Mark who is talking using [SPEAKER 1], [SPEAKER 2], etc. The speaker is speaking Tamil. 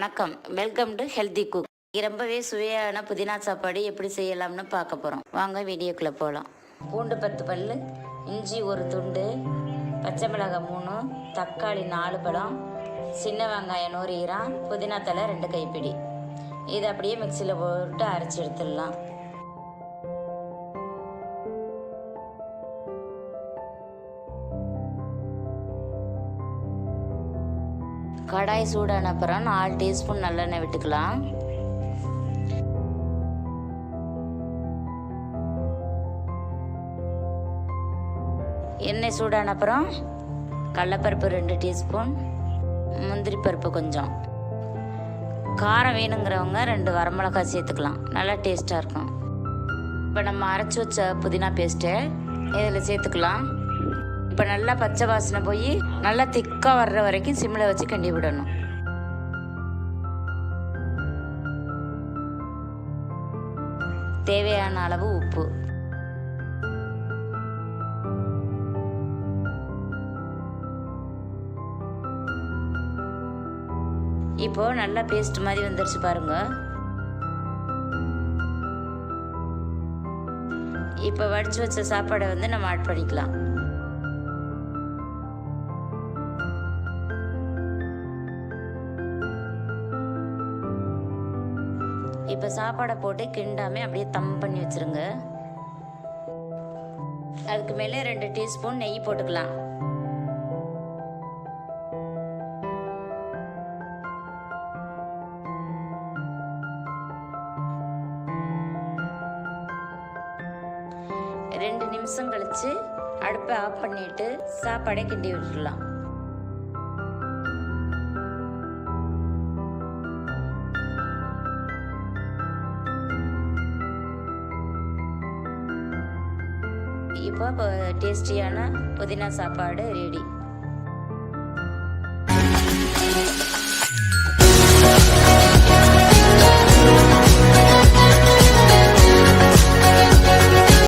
[SPEAKER 1] வணக்கம், வெல்கம் டு ஹெல்தி குக். ரொம்பவே சுவையான புதினா சாப்பாடு எப்படி செய்யலாம்னு பார்க்க போகிறோம். வாங்க வீடியோக்குள்ளே போகலாம். பூண்டு 10 பல், இஞ்சி 1 துண்டு, பச்சை மிளகாய் 3, தக்காளி 4 பழம், சின்ன வெங்காயம் 100 கிராம், புதினா தலை 2 கைப்பிடி. இதை அப்படியே மிக்சியில் போட்டு அரைச்சி எடுத்துடலாம். கடாய் சூடான அப்புறம் 4 டீஸ்பூன் நல்லெண்ணெய் விட்டுக்கலாம். எண்ணெய் சூடான அப்புறம் கடலைப்பருப்பு 2 டீஸ்பூன், முந்திரி பருப்பு கொஞ்சம். காரம் வேணுங்கிறவங்க 2 வரமிளகாய் சேர்த்துக்கலாம், நல்லா டேஸ்ட்டாக இருக்கும். இப்போ நம்ம அரைச்சி வச்ச புதினா பேஸ்ட்டை இதில் சேர்த்துக்கலாம். இப்போ நல்லா பச்சை வாசனை போய் நல்லா திக்காக வர்ற வரைக்கும் சிம்மில் வச்சு கிண்டி விடணும். தேவையான அளவு உப்பு. இப்போ நல்லா பேஸ்ட் மாதிரி வந்துருச்சு பாருங்க. இப்போ வடிச்சு வச்ச சாப்பாடை நம்ம ஆட் பண்ணிக்கலாம். இப்போ சாப்பாடை போட்டு கிண்டாமல் அப்படியே தம் பண்ணி வச்சுருங்க. அதுக்கு மேலே 2 டீஸ்பூன் நெய் போட்டுக்கலாம். ரெண்டு நிமிஷம் கழிச்சு அடுப்பை ஆஃப் பண்ணிட்டு சாப்பாடை கிண்டி விட்டுடலாம். இப்போ டேஸ்டியான புதினா சாப்பாடு ரெடி.